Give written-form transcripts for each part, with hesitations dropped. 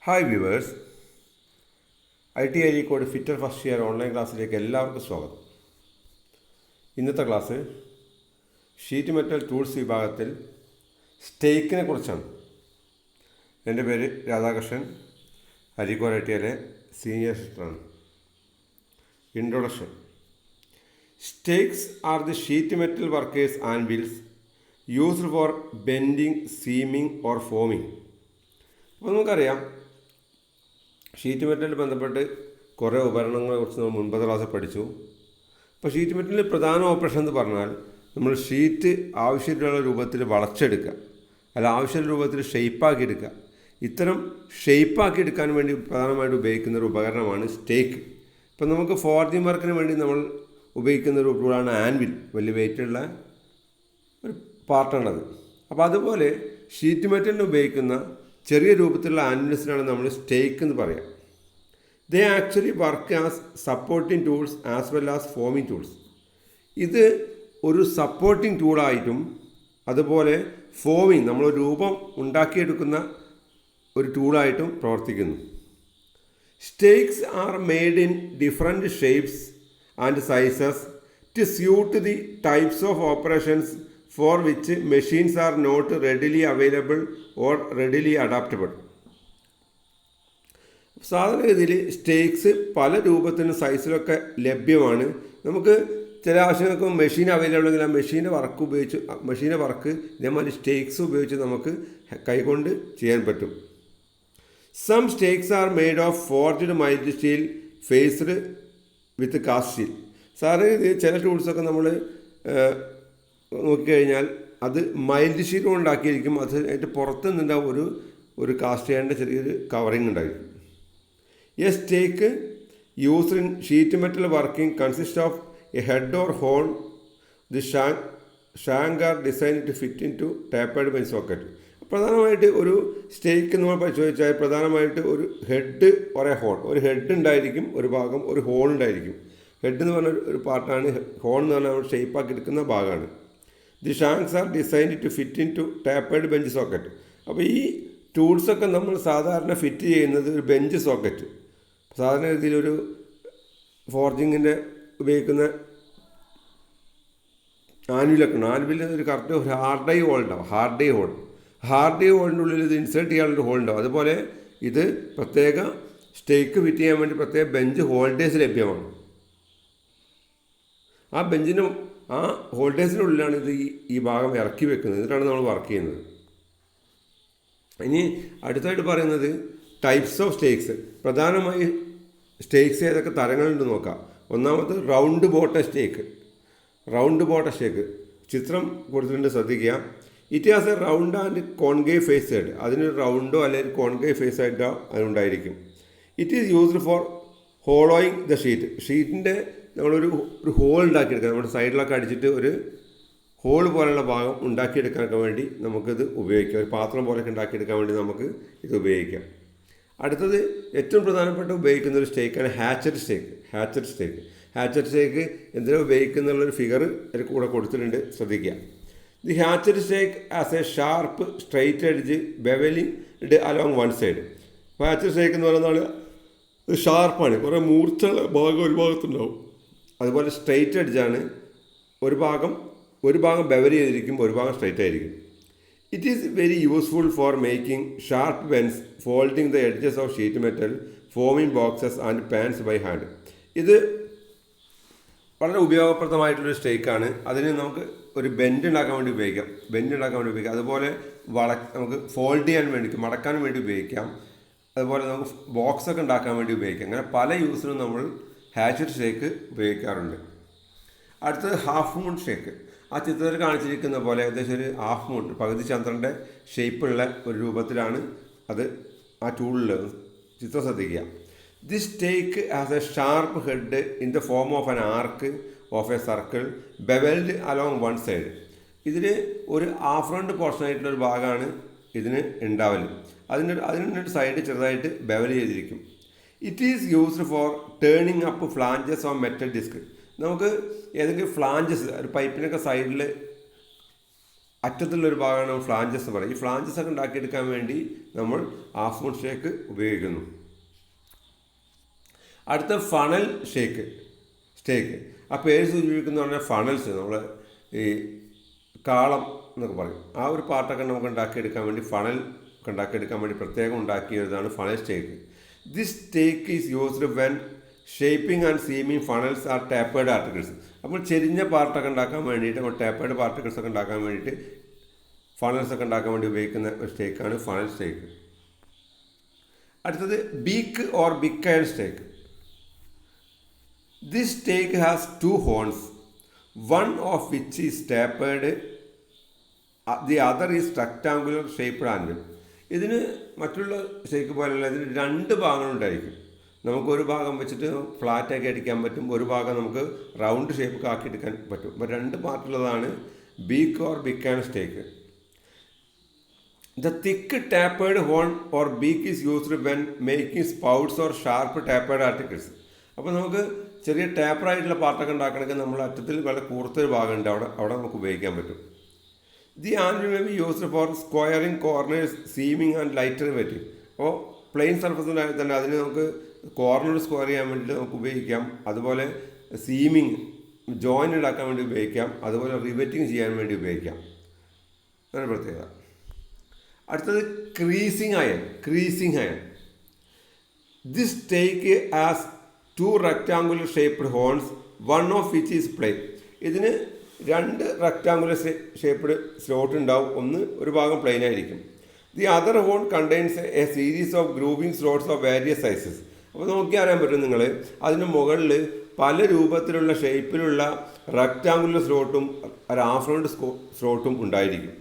Hi viewers, IT Areekode fitter first year online ക്ലാസ്സിലേക്ക് എല്ലാവർക്കും സ്വാഗതം. ഇന്നത്തെ ക്ലാസ് ഷീറ്റ് മെറ്റൽ ടൂൾസ് വിഭാഗത്തിൽ സ്റ്റേക്കിനെ കുറിച്ചാണ്. എൻ്റെ പേര് രാധാകൃഷ്ണൻ, അരീക്കോട് ITയിലെ സീനിയർ അസിസ്റ്റൻ്റാണ്. Introduction. Stakes are the sheet metal workers anvils used for bending, seaming or forming. അപ്പോൾ നമുക്കറിയാം, ഷീറ്റ് മെറ്റലിൽ ബന്ധപ്പെട്ട് കുറേ ഉപകരണങ്ങളെക്കുറിച്ച് നമ്മൾ മുൻപത്തെ ക്ലാസ്സിൽ പഠിച്ചു. അപ്പോൾ ഷീറ്റ് മെറ്റലിൽ പ്രധാന ഓപ്പറേഷൻ എന്ന് പറഞ്ഞാൽ നമ്മൾ ഷീറ്റ് ആവശ്യത്തിലുള്ള രൂപത്തിൽ വളച്ചെടുക്കുക, അല്ല ആവശ്യമുള്ള രൂപത്തിൽ ഷെയ്പ്പാക്കി എടുക്കുക. ഇത്തരം ഷെയ്പ്പാക്കി എടുക്കാൻ വേണ്ടി പ്രധാനമായിട്ട് ഉപയോഗിക്കുന്ന ഒരു ഉപകരണമാണ് സ്റ്റേക്ക്. ഇപ്പം നമുക്ക് ഫോർജിങ് വർക്കിന് വേണ്ടി നമ്മൾ ഉപയോഗിക്കുന്ന ഒരു ടൂളാണ് ആൻവിൽ. വലിയ വെയിറ്റുള്ള ഒരു പാർട്ടാണത്. അപ്പോൾ അതുപോലെ ഷീറ്റ് മെറ്റലിന് ഉപയോഗിക്കുന്ന ചെറിയ രൂപത്തിലുള്ള ആൻവിൽസിനാണ് നമ്മൾ സ്റ്റേക്ക് എന്ന് പറയുക. They actually work as supporting tools as well as forming tools. ഇത് ഒരു സപ്പോർട്ടിംഗ് ടൂളായിട്ടും അതുപോലെ ഫോമിംഗ്, നമ്മൾ രൂപം ഉണ്ടാക്കിയെടുക്കുന്ന ഒരു ടൂളായിട്ടും പ്രവർത്തിക്കുന്നു. Stakes are made in different shapes and sizes to suit the types of operations for which machines are not readily available or readily adaptable. സാധാരണഗതിയിൽ stakes പല രൂപത്തിനും സൈസിലൊക്കെ ലഭ്യമാണ്. നമുക്ക് ചില ആവശ്യങ്ങൾക്ക് മെഷീൻ അവൈലബിൾ എങ്കിൽ ആ മെഷീൻ്റെ വർക്ക് ഇതേമാതിരി സ്റ്റേക്സ് ഉപയോഗിച്ച് നമുക്ക് കൈകൊണ്ട് ചെയ്യാൻ പറ്റും. Some stakes are made of forged mild steel faced with cast steel. സാധാരണ ചില ടൂൾസൊക്കെ നമ്മൾ നോക്കിക്കഴിഞ്ഞാൽ അത് മൈൽഡ് ഷീറ്റ് കൊണ്ടാക്കിയിരിക്കും. അത് അതിൻ്റെ പുറത്ത് നിന്നുണ്ടാവും ഒരു കാസ്റ്റ് ചെയ്യേണ്ട ചെറിയൊരു കവറിങ് ഉണ്ടായിരിക്കും. A stake used in sheet metal working consist of a head or hole. The shank are design to fit in to tapered bench socket. പ്രധാനമായിട്ട് ഒരു സ്റ്റേക്ക് നമ്മൾ പരിശോധിച്ചാൽ പ്രധാനമായിട്ട് ഒരു ഹെഡ് ഒരേ ഹോൾ, ഒരു ഹെഡ് ഉണ്ടായിരിക്കും, ഒരു ഭാഗം ഒരു ഹോൾ ഉണ്ടായിരിക്കും. ഹെഡ് എന്ന് പറഞ്ഞ ഒരു പാർട്ടാണ്, ഹോൾ എന്ന് പറഞ്ഞാൽ നമ്മൾ ഷേപ്പാക്കി എടുക്കുന്ന ഭാഗമാണ്. The shanks are designed to fit in to tapered bench socket. അപ്പോൾ ഈ ടൂൾസൊക്കെ നമ്മൾ സാധാരണ ഫിറ്റ് ചെയ്യുന്നത് ഒരു ബെഞ്ച് സോക്കറ്റ്, സാധാരണ രീതിയിലൊരു ഫോർജിങ്ങിൻ്റെ ഉപയോഗിക്കുന്ന ആൻവിലൊക്കെ ഉണ്ട്. ആൻവിൽ ഒരു കറക്റ്റ് ഒരു ഹാർഡ് ഡൈ ഹോൾ ഉണ്ടാവും. ഹാർഡ് ഡൈ ഹോളിൻ്റെ ഉള്ളിൽ ഇത് ഇൻസേർട്ട് ചെയ്യാനുള്ളൊരു ഹോൾ ഉണ്ടാവും. അതുപോലെ ഇത് പ്രത്യേക സ്റ്റേക്ക് ഫിറ്റ് ചെയ്യാൻ വേണ്ടി പ്രത്യേക ബെഞ്ച് ഹോൾഡേഴ്സ് ലഭ്യമാണ്. ആ ഹോൾഡേഴ്സിനുള്ളിലാണ് ഇത് ഈ ഭാഗം ഇറക്കി വെക്കുന്നത്. എന്നിട്ടാണ് നമ്മൾ വർക്ക് ചെയ്യുന്നത്. ഇനി അടുത്തായിട്ട് പറയുന്നത് ടൈപ്സ് ഓഫ് സ്റ്റേക്സ്. പ്രധാനമായി സ്റ്റേക്സ് ഏതൊക്കെ തരങ്ങളുണ്ട് നോക്കാം. ഒന്നാമത് റൗണ്ട് ബോട്ടം സ്റ്റേക്ക്. ചിത്രം കൊടുത്തിട്ടുണ്ട്, ശ്രദ്ധിക്കുക. It has a round and concave face side. അതിന് റൗണ്ടോ അല്ലെങ്കിൽ കോൺകേവ് ഫേസ് ആയിട്ടോ അതിനുണ്ടായിരിക്കും. It is used for hollowing the ഷീറ്റിൻ്റെ നമ്മളൊരു ഹോൾ ഉണ്ടാക്കിയെടുക്കാം. നമ്മുടെ സൈഡിലൊക്കെ അടിച്ചിട്ട് ഒരു ഹോൾ പോലുള്ള ഭാഗം ഉണ്ടാക്കിയെടുക്കാനൊക്കെ വേണ്ടി നമുക്കിത് ഉപയോഗിക്കാം. ഒരു പാത്രം പോലെയൊക്കെ ഉണ്ടാക്കിയെടുക്കാൻ വേണ്ടി നമുക്ക് ഇത് ഉപയോഗിക്കാം. അടുത്തത് ഏറ്റവും പ്രധാനപ്പെട്ട ഉപയോഗിക്കുന്ന ഒരു സ്റ്റേക്കാണ് ഹാച്ചറ്റ് സ്റ്റേക്ക്. എന്തിനാണ് ഉപയോഗിക്കുന്നുള്ളൊരു ഫിഗർ അതിൽ കൂടെ കൊടുത്തിട്ടുണ്ട്, ശ്രദ്ധിക്കുക. The hatchet stake as a sharp straight edge beveling along one side. അപ്പോൾ ഹാച്ചറ്റ് സ്റ്റേക്ക് എന്ന് പറയുന്നത് ഒരു ഷാർപ്പാണ്, കുറേ മൂർച്ചയുള്ള ഭാഗം ഒരു ഭാഗത്തുണ്ടാവും. അതുപോലെ സ്ട്രെയിറ്റ് എഡ്ജാണ്. ഒരു ഭാഗം ബെവൽ ചെയ്തിരിക്കും, ഒരു ഭാഗം സ്ട്രെയിറ്റ് ആയിരിക്കും. It is very useful for making sharp bends, folding the edges of sheet metal, forming boxes and pans by hand. ഇത് വളരെ ഉപയോഗപ്രദമായിട്ടുള്ളൊരു സ്റ്റേക്കാണ്. അതിന് നമുക്ക് ഒരു ബെൻഡ് ഉണ്ടാക്കാൻ വേണ്ടി ഉപയോഗിക്കാം. അതുപോലെ നമുക്ക് ഫോൾഡ് ചെയ്യാൻ വേണ്ടി, മടക്കാൻ വേണ്ടി ഉപയോഗിക്കാം. അതുപോലെ നമുക്ക് ബോക്സൊക്കെ ഉണ്ടാക്കാൻ വേണ്ടി ഉപയോഗിക്കാം. അങ്ങനെ പല യൂസിനും നമ്മൾ ഹാച്ചറ്റ് സ്റ്റേക്ക് ഉപയോഗിക്കാറുണ്ട്. അടുത്തത് ഹാഫ് മൂൺ സ്റ്റേക്ക്. ആ ചിത്രത്തിൽ കാണിച്ചിരിക്കുന്ന പോലെ ഏകദേശം ഒരു ഹാഫ് മൂൺ, പകുതി ചന്ദ്രൻ്റെ ഷേപ്പുള്ള ഒരു രൂപത്തിലാണ് അത് ആ ടൂളിൽ. ചിത്രം ശ്രദ്ധിക്കുക. This stake has a sharp head in the form of an arc of a circle beveled along one side. ഇതിൽ ഒരു ഹാഫ് റൗണ്ട് പോർഷൻ ആയിട്ടുള്ളൊരു ഭാഗമാണ് ഇതിന് ഉണ്ടാവല്. അതിനൊരു സൈഡ് ചെറുതായിട്ട് ബെവൽ ചെയ്തിരിക്കും. It is used for turning up flanges on metal disc. നമുക്ക് ഏതെങ്കിലും ഫ്ലാഞ്ചസ്, ഒരു പൈപ്പിനൊക്കെ സൈഡിൽ അറ്റത്തുള്ളൊരു ഭാഗമാണ് ഫ്ലാഞ്ചസ് എന്ന് പറയും. ഈ ഫ്ലാഞ്ചസ് ഒക്കെ ഉണ്ടാക്കിയെടുക്കാൻ വേണ്ടി നമ്മൾ ഹാഫ് മൂൺ ഷേക്ക് ഉപയോഗിക്കുന്നു. അടുത്ത ഫണൽ സ്റ്റേക്ക്. ആ പേര് സൂചിപ്പിക്കുന്ന പറഞ്ഞാൽ ഫണൽസ്, നമ്മൾ ഈ കാളം എന്നൊക്കെ പറയും. ആ ഒരു പാർട്ടൊക്കെ നമുക്ക് ഉണ്ടാക്കിയെടുക്കാൻ വേണ്ടി ഫണൽ ഒക്കെ ഉണ്ടാക്കിയെടുക്കാൻ വേണ്ടി പ്രത്യേകം ഉണ്ടാക്കിയതാണ് funnel stake. This stake is used when shaping and seaming funnels are tapered articles. അപ്പോൾ ചെരിഞ്ഞ പാർട്ടൊക്കെ ഉണ്ടാക്കാൻ വേണ്ടിയിട്ട്, നമ്മൾ ടാപ്പേർഡ് പാർട്ടിക്കിൾസ് ഒക്കെ ഉണ്ടാക്കാൻ വേണ്ടിയിട്ട് ഫണൽസ് ഒക്കെ ഉണ്ടാക്കാൻ വേണ്ടി ഉപയോഗിക്കുന്ന ഒരു സ്റ്റേക്കാണ് ഫണൽ സ്റ്റേക്ക്. അടുത്തത് bick or big iron stake. This stake has 2 horns, one of which is tapered, the other is rectangular shaped anvil. ഇതിന് മറ്റുള്ള സ്റ്റേക്ക് പോലെയുള്ള ഇതിന് 2 ഭാഗങ്ങളുണ്ടായിരിക്കും. നമുക്കൊരു ഭാഗം വെച്ചിട്ട് ഫ്ലാറ്റാക്കി അടിക്കാൻ പറ്റും, ഒരു ഭാഗം നമുക്ക് റൗണ്ട് ഷേപ്പ് ആക്കിയെടുക്കാൻ പറ്റും. അപ്പോൾ 2 പാർട്ടുള്ളതാണ് beak or big iron stake. The thick tapered horn or beak is used when making spouts or sharp tapered articles. അപ്പോൾ നമുക്ക് ചെറിയ ടാപ്പറായിട്ടുള്ള പാർട്ടൊക്കെ ഉണ്ടാക്കണമെങ്കിൽ നമ്മൾ അറ്റത്തിൽ വളരെ കൂർത്തൊരു ഭാഗമുണ്ട്, അവിടെ നമുക്ക് ഉപയോഗിക്കാൻ പറ്റും. The anvil may be used for squaring corners, seaming and lighter wetting. അപ്പോൾ പ്ലെയിൻ സർഫസിലായി തന്നെ അതിന് നമുക്ക് കോർണർ സ്ക്വയർ ചെയ്യാൻ വേണ്ടിയിട്ട് നമുക്ക് ഉപയോഗിക്കാം. അതുപോലെ സീമിങ് ജോയിൻ്റ് ഉണ്ടാക്കാൻ വേണ്ടി ഉപയോഗിക്കാം. അതുപോലെ റിവറ്റിംഗ് ചെയ്യാൻ വേണ്ടി ഉപയോഗിക്കാം. അങ്ങനെ പ്രത്യേകത. അടുത്തത് creasing iron. This stake as 2 rectangular shaped horns, one of which is plain. ഇതിന് 2 rectangular shaped സ്ലോട്ട് ഉണ്ടാവും, ഒരു ഭാഗം പ്ലെയിൻ ആയിരിക്കും. The other horn contains A series of grooving slots of various sizes. അപ്പോൾ നോക്കി അറിയാൻ പറ്റും നിങ്ങൾ, അതിൻ്റെ മുകളിൽ പല രൂപത്തിലുള്ള ഷേപ്പിലുള്ള റെക്റ്റാങ്കുലർ സ്ലോട്ടും ഒരു ഹാഫ് റൗണ്ട് സ്ലോട്ടും ഉണ്ടായിരിക്കും.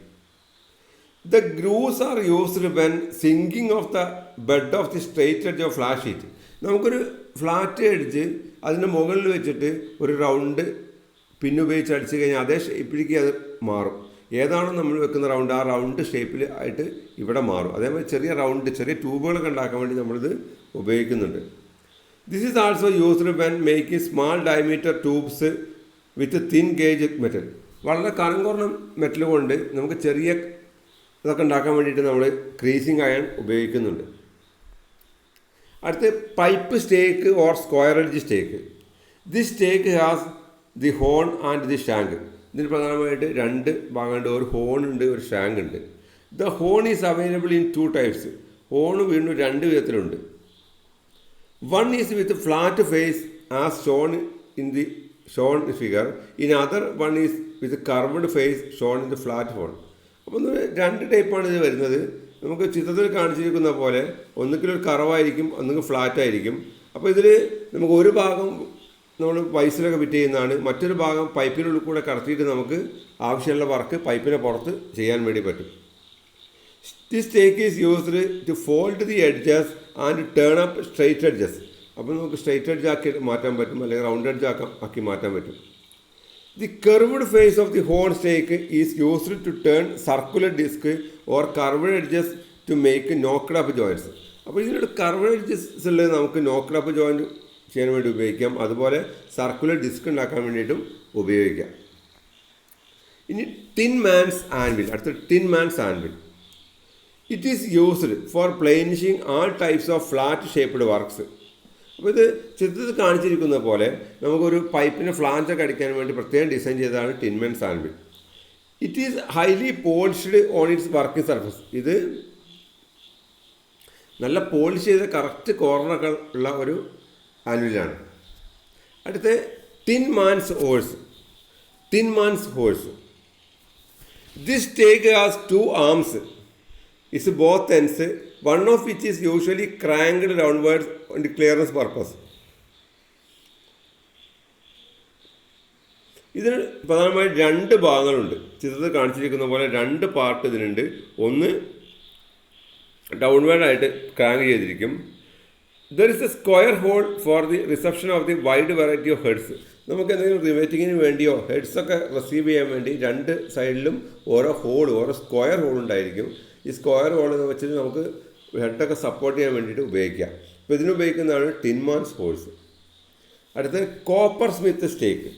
The grooves are used when sinking of the bed of the straight edge of flat sheet. നമുക്കൊരു ഫ്ലാറ്റ് എഡ്ജ് അതിൻ്റെ മുകളിൽ വെച്ചിട്ട് ഒരു റൗണ്ട് പിന്നുപയോഗിച്ച് അടിച്ചു കഴിഞ്ഞാൽ അതേ ഷേപ്പിലേക്ക് അത് മാറും. ഏതാണോ നമ്മൾ വെക്കുന്ന റൗണ്ട് ആ റൗണ്ട് ഷേപ്പിൽ ആയിട്ട് ഇവിടെ മാറും. അതേപോലെ ചെറിയ ട്യൂബുകളൊക്കെ ഉണ്ടാക്കാൻ വേണ്ടി നമ്മളിത് ഉപയോഗിക്കുന്നുണ്ട്. This is also used when making small diameter tubes with thin gauge metal. വളരെ കനം കുറഞ്ഞ മെറ്റൽ കൊണ്ട് നമുക്ക് ചെറിയ ഇതൊക്കെ ഉണ്ടാക്കാൻ വേണ്ടിയിട്ട് നമ്മൾ ക്രീസിങ് അയൺ ഉപയോഗിക്കുന്നുണ്ട്. അടുത്ത് pipe stake or square edge stake. This stake has the horn and the shank. ഇതിന് പ്രധാനമായിട്ട് 2 ഭാഗമുണ്ട്, ഒരു ഹോൺ ഉണ്ട്, ഒരു ഷാങ്ക് ഉണ്ട്. The horn is available in 2 types. Horn വീണ്ടും 2 വിധത്തിലുണ്ട്. One is with flat face as shown figure. In other one is with curved face shown in the flat horn. അപ്പോൾ 2 ടൈപ്പാണ് ഇത് വരുന്നത്. നമുക്ക് ചിത്രത്തിൽ കാണിച്ചിരിക്കുന്ന പോലെ ഒന്നുകിലൊരു കർവായിരിക്കും, ഒന്നുകിൽ ഫ്ലാറ്റ് ആയിരിക്കും. അപ്പോൾ ഇതിൽ നമുക്ക് ഒരു ഭാഗം നമ്മൾ പൈസയിലൊക്കെ ഫിറ്റ് ചെയ്യുന്നതാണ്, മറ്റൊരു ഭാഗം പൈപ്പിനുള്ളിൽ കൂടെ കടത്തിയിട്ട് നമുക്ക് ആവശ്യമുള്ള വർക്ക് പൈപ്പിനെ പുറത്ത് ചെയ്യാൻ വേണ്ടി പറ്റും. This stake is used to fold the edges and turn up straight edges. അപ്പോൾ നമുക്ക് സ്ട്രെയിറ്റ് എഡ്ജ് ആക്കി മാറ്റാൻ പറ്റും, അല്ലെങ്കിൽ റൗണ്ട് എഡ്ജ് ആക്കി മാറ്റാൻ പറ്റും. The curved face of the horn stake is used to turn circular disc or curved edges to make knocked up joints. അപ്പോൾ ഇതിനൊരു കർവ്ഡ് എഡ്ജസ് ഉള്ളത് നമുക്ക് knocked up joint ചെയ്യാൻ വേണ്ടി ഉപയോഗിക്കാം. അതുപോലെ സർക്കുലർ ഡിസ്ക് ഉണ്ടാക്കാൻ വേണ്ടിയിട്ടും ഉപയോഗിക്കാം. ഇനി ടിൻ മാൻസ് ആൻവിൽ. അടുത്ത tin man's anvil. It is used for planishing all types of flat shaped works. അപ്പോൾ ഇത് ചിത്രത്തിൽ കാണിച്ചിരിക്കുന്ന പോലെ നമുക്കൊരു പൈപ്പിന് ഫ്ലാഞ്ചൊക്കെ അടിക്കാൻ വേണ്ടി പ്രത്യേകം ഡിസൈൻ ചെയ്തതാണ് tinman's anvil. It is highly polished on its working surface. ഇത് നല്ല പോളിഷ് ചെയ്ത കറക്റ്റ് കോർണറൊക്കെ ഉള്ള ഒരു ആൻവിലാണ്. അടുത്ത tinman's horse. This stake has 2 arms is both ends, one of which is usually cranked downwards on the clearance purpose. ഇതിന് പ്രധാനമായും 2 ഭാഗങ്ങളുണ്ട്. ചിത്രത്തിൽ കാണിച്ചിരിക്കുന്ന പോലെ 2 പാർട്ട് ഇതിനുണ്ട്. ഒന്ന് ഡൗൺവേർഡായിട്ട് ക്രാങ്ക് ചെയ്തിരിക്കും. There is a square hole for the reception of the wide variety of heads. നമുക്ക് എന്തെങ്കിലും റിവേറ്റിങ്ങിന് വേണ്ടിയോ ഹെഡ്സൊക്കെ റിസീവ് ചെയ്യാൻ വേണ്ടി 2 സൈഡിലും ഓരോ സ്ക്വയർ ഹോൾ ഉണ്ടായിരിക്കും. ഈ സ്ക്വയർ ഹോൾ എന്ന് വെച്ചിട്ട് നമുക്ക് ഹെഡൊക്കെ സപ്പോർട്ട് ചെയ്യാൻ വേണ്ടിയിട്ട് ഉപയോഗിക്കാം. അപ്പോൾ ഇതിനുപയോഗിക്കുന്നതാണ് ടിൻമാൻസ് ഹോൾസ്. അടുത്ത copper Smith stake.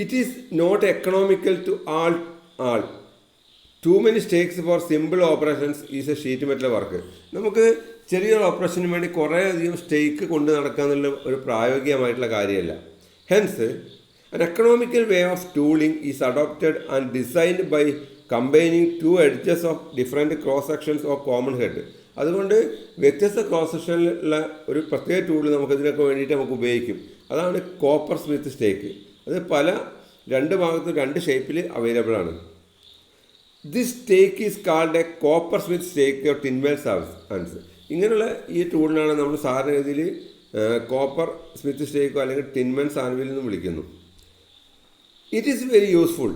It is not economical to all too many stakes for simple operations is a sheet metal work. നമുക്ക് ചെറിയൊരു ഓപ്പറേഷന് വേണ്ടി കുറേ അധികം സ്റ്റേക്ക് കൊണ്ട് നടക്കുക എന്നുള്ള ഒരു പ്രായോഗികമായിട്ടുള്ള കാര്യമല്ല. Hence an economical way of tooling is adopted and designed by combining two edges of different cross sections of common head. അതുകൊണ്ട് വ്യത്യസ്ത ക്രോസ് സെക്ഷനിലുള്ള ഒരു പ്രത്യേക ടൂൾ നമുക്കിതിനൊക്കെ വേണ്ടിയിട്ട് നമുക്ക് ഉപയോഗിക്കും. അതാണ് കോപ്പർ സ്മിത്ത് സ്റ്റേക്ക്. അത് പല രണ്ട് ഭാഗത്തും രണ്ട് ഷേപ്പിൽ അവൈലബിൾ ആണ്. This stake is called a copper Smith stake or ടിൻവെൽ ആൻസ്. ഇങ്ങനെയുള്ള ഈ ടൂളിനാണ് നമ്മൾ സാധാരണഗതിയിൽ കോപ്പർ സ്മിത്ത് സ്റ്റേക്കോ അല്ലെങ്കിൽ ടിൻവെൽ സാൻവിൽ എന്ന് വിളിക്കുന്നു. It is very useful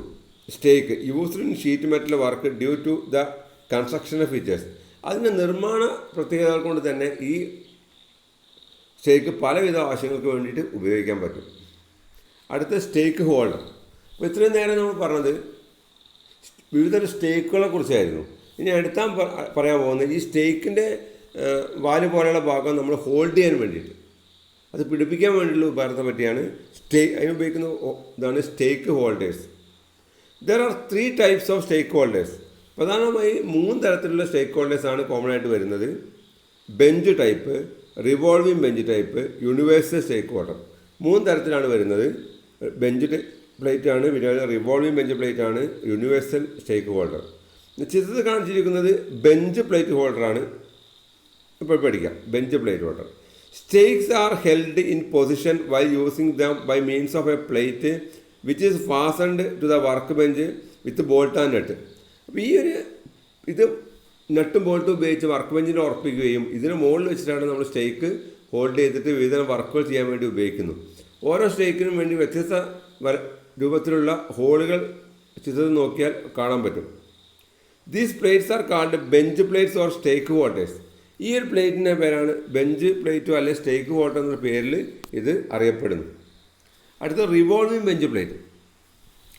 stake used in sheet metal work due to the construction features. അതിൻ്റെ നിർമ്മാണ പ്രത്യേകതകൾ കൊണ്ട് തന്നെ ഈ സ്റ്റേക്ക് പലവിധ ആവശ്യങ്ങൾക്ക് വേണ്ടിയിട്ട് ഉപയോഗിക്കാൻ പറ്റും. അടുത്ത സ്റ്റേക്ക് ഹോൾഡർ. അപ്പോൾ ഇത്രയും നേരം നമ്മൾ പറഞ്ഞത് വിവിധ സ്റ്റേക്കുകളെ കുറിച്ചായിരുന്നു. ഇനി അടുത്താൻ പറയാൻ പോകുന്നത് ഈ സ്റ്റേക്കിൻ്റെ വാല് പോലെയുള്ള ഭാഗം നമ്മൾ ഹോൾഡ് ചെയ്യാൻ വേണ്ടിയിട്ട് അത് പിടിപ്പിക്കാൻ വേണ്ടിയുള്ള ഉപകരണത്തെ പറ്റിയാണ് അതിനുപയോഗിക്കുന്ന ഇതാണ് stake holders. There are 3 types of stake holders. പ്രധാനമായി 3 തരത്തിലുള്ള സ്റ്റേക്ക് ഹോൾഡേഴ്സാണ് കോമൺ ആയിട്ട് വരുന്നത്. Bench type, revolving bench type, universal stake holder. 3 തരത്തിലാണ് വരുന്നത്. ബെഞ്ച് പ്ലേറ്റ് ആണ്, പിന്നെ റിവോൾവിംഗ് ബെഞ്ച് പ്ലേറ്റ് ആണ്, യൂണിവേഴ്സൽ സ്റ്റേക്ക് ഹോൾഡർ. ചിത്രത്തിൽ കാണിച്ചിരിക്കുന്നത് ബെഞ്ച് പ്ലേറ്റ് ഹോൾഡറാണ്. ഇപ്പോൾ പഠിക്കാം. Bench plate holder. Stakes are held in position while using them by means of a plate which is fastened to the workbench with bolt and nut. അപ്പോൾ ഇത് നട്ടും ബോൾട്ടും ഉപയോഗിച്ച് work ബെഞ്ചിൽ ഉറപ്പിക്കുകയും ഇതിന് മുകളിൽ വെച്ചിട്ടാണ് നമ്മൾ സ്റ്റേക്ക് ഹോൾഡ് ചെയ്തിട്ട് വിവിധ വർക്കുകൾ ചെയ്യാൻ വേണ്ടി ഉപയോഗിക്കുന്നു. ഓരോ സ്റ്റേക്കിനും വേണ്ടി വ്യത്യസ്ത രൂപത്തിലുള്ള ഹോളുകൾ ചിത്രത്തിൽ നോക്കിയാൽ കാണാൻ പറ്റും. These plates are called bench plates or stake holders. ഈ ഒരു പ്ലേറ്റിൻ്റെ പേരാണ് ബെഞ്ച് പ്ലേറ്റോ അല്ലെങ്കിൽ സ്റ്റേക്ക് ഹോൾഡർ എന്ന പേരിൽ ഇത് അറിയപ്പെടുന്നു. അടുത്ത റിവോൾവിംഗ് ബെഞ്ച് പ്ലേറ്റ്.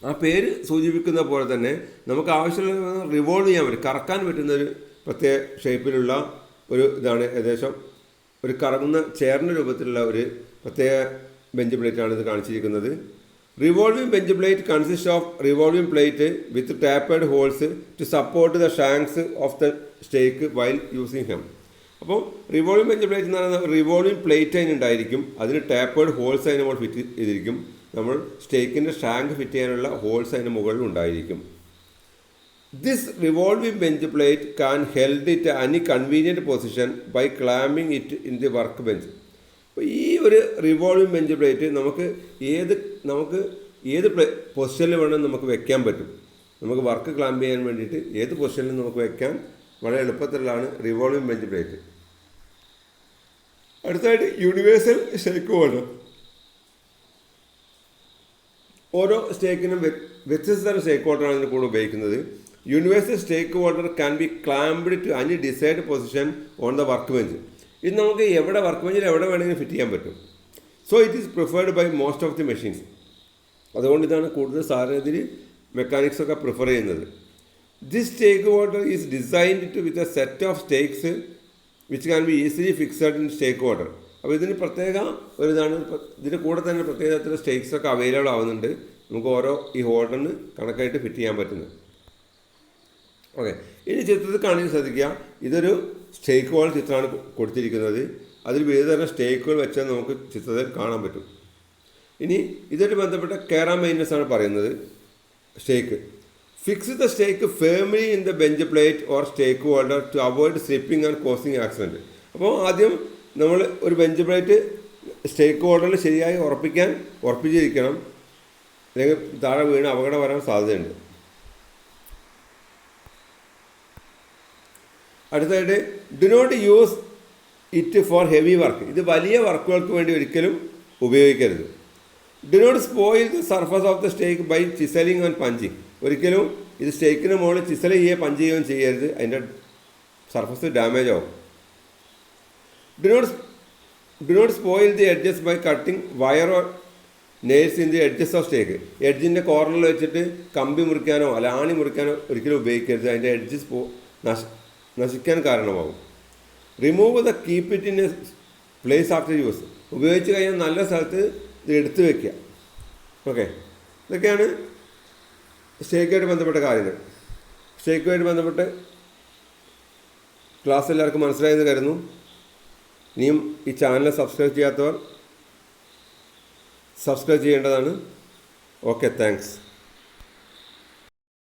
ആ പേര് സൂചിപ്പിക്കുന്ന പോലെ തന്നെ നമുക്ക് ആവശ്യമുള്ള റിവോൾവ് ചെയ്യാൻ പറ്റും, കറക്കാൻ പറ്റുന്ന ഒരു പ്രത്യേക ഷേപ്പിലുള്ള ഒരു ഇതാണ്. ഏകദേശം ഒരു കറങ്ങുന്ന ചെയറിൻ്റെ രൂപത്തിലുള്ള ഒരു പ്രത്യേക ബെഞ്ച് പ്ലേറ്റാണ് ഇത് കാണിച്ചിരിക്കുന്നത്. Revolving bench plate consist of revolving plate with tapered holes to support the shanks of the stake while using them. അപ്പോൾ റിവോൾവിംഗ് ബെഞ്ച് പ്ലേറ്റ് എന്ന് പറയുന്നത് റിവോൾവിംഗ് പ്ലേറ്റ് അതിനുണ്ടായിരിക്കും, അതിന് ടാപ്പേഡ് ഹോൾസ് അതിന് മുകളിൽ ഫിറ്റ് ചെയ്തിരിക്കും. നമ്മൾ സ്റ്റേക്കിൻ്റെ ഷാങ്ക് ഫിറ്റ് ചെയ്യാനുള്ള ഹോൾസ് അതിന് മുകളിൽ ഉണ്ടായിരിക്കും. This revolving bench plate can held it any convenient position by clamping it in the work bench. അപ്പോൾ ഈ ഒരു റിവോൾവിംഗ് ബെഞ്ച് പ്ലേറ്റ് നമുക്ക് ഏത് പൊസിഷനിൽ വേണമെങ്കിൽ നമുക്ക് വെക്കാൻ പറ്റും. നമുക്ക് വർക്ക് ക്ലാമ്പ് ചെയ്യാൻ വേണ്ടിയിട്ട് ഏത് പൊസിഷനിലും നമുക്ക് വെക്കാൻ വളരെ എളുപ്പത്തിലാണ് റിവോൾവിംഗ് ബെഞ്ച് പ്ലേറ്റ്. അടുത്തായിട്ട് യൂണിവേഴ്സൽ സ്റ്റേക്ക് ഹോൾഡർ. ഓരോ സ്റ്റേക്കിനും വ്യത്യസ്ത തരം സ്റ്റേക്ക് ഹോൾഡറാണ് ഇതിന് കൂടെ ഉപയോഗിക്കുന്നത്. Universal stake holder can be clamped to any desired position on the work bench. ഇത് നമുക്ക് വർക്ക് ബെഞ്ചിൽ എവിടെ വേണമെങ്കിലും ഫിറ്റ് ചെയ്യാൻ പറ്റും. So it is preferred by most of the machines. അതുകൊണ്ട് ഇതാണ് കൂടുതൽ സാധാരണത്തിൽ മെക്കാനിക്സൊക്കെ പ്രിഫർ ചെയ്യുന്നത്. This stake holder is designed to with a set of stakes which can be easily fixed in stake holder. അപ്പോൾ ഇതിന് പ്രത്യേക ഒരു ഇതാണ്. ഇതിൻ്റെ കൂടെ തന്നെ പ്രത്യേക തരത്തിലുള്ള സ്റ്റേക്സൊക്കെ അവൈലബിൾ ആവുന്നുണ്ട്. നമുക്ക് ഓരോ ഈ ഹോൾഡറിന് കണക്കായിട്ട് ഫിറ്റ് ചെയ്യാൻ പറ്റുന്നത്. ഓക്കെ, ഇനി ചിത്രത്തിൽ കാണിച്ച് ശ്രദ്ധിക്കുക. ഇതൊരു സ്റ്റേക്ക് ഹോൾഡർ ചിത്രമാണ് കൊടുത്തിരിക്കുന്നത്. അതിൽ വിവിധതരം സ്റ്റേക്കുകൾ വെച്ചാൽ നമുക്ക് ചിത്രത്തിൽ കാണാൻ പറ്റും. ഇനി ഇതുമായിട്ട് ബന്ധപ്പെട്ട കെയർ ആൻഡ് മെയിൻ്റനൻസ് ആണ് പറയുന്നത്. Stake fix the stake firmly in the bench plate or stake holder to avoid slipping and causing accident. അപ്പോൾ ആദ്യം നമ്മൾ ഒരു ബെഞ്ച് പ്ലേറ്റ് സ്റ്റേക്ക് ഹോൾഡറിൽ ശരിയായി ഉറപ്പിച്ചിരിക്കണം, അല്ലെങ്കിൽ താഴെ വീണ് അപകടം വരാൻ സാധ്യതയുണ്ട്. അടുത്തായിട്ട് do not use it for heavy work. ഇത് വലിയ വർക്കുകൾക്ക് വേണ്ടി ഒരിക്കലും ഉപയോഗിക്കരുത്. Do not spoil the surface of the stake by chiseling and punching. ഒരിക്കലും ഇത് സ്റ്റേക്കിന് മുകളിൽ ചിസൽ ചെയ്യുകയോ പഞ്ച് ചെയ്യുകയും ചെയ്യരുത്, അതിൻ്റെ സർഫസ് ഡാമേജ് ആവും. Do not spoil the edges by cutting wire or nails in the edges of stake. എഡ്ജിൻ്റെ കോർണറിൽ വെച്ചിട്ട് കമ്പി മുറിക്കാനോ അല്ല ആണി മുറിക്കാനോ ഒരിക്കലും ഉപയോഗിക്കരുത്, അതിൻ്റെ എഡ്ജസ് നശിക്കാൻ കാരണമാകും. Remove the keep it in A place after use. ഉപയോഗിച്ച് കഴിഞ്ഞാൽ നല്ല സ്ഥലത്ത് ഇത് എടുത്തു വയ്ക്കുക. ഓക്കെ, ഇതൊക്കെയാണ് സ്റ്റേക്കായിട്ട് ബന്ധപ്പെട്ട കാര്യങ്ങൾ. ഷേക്കുമായിട്ട് ബന്ധപ്പെട്ട് ക്ലാസ് എല്ലാവർക്കും മനസ്സിലായെന്ന് കരുതുന്നു. ഇനിയും ഈ ചാനൽ സബ്സ്ക്രൈബ് ചെയ്യാത്തവർ സബ്സ്ക്രൈബ് ചെയ്യേണ്ടതാണ്. Okay, thanks.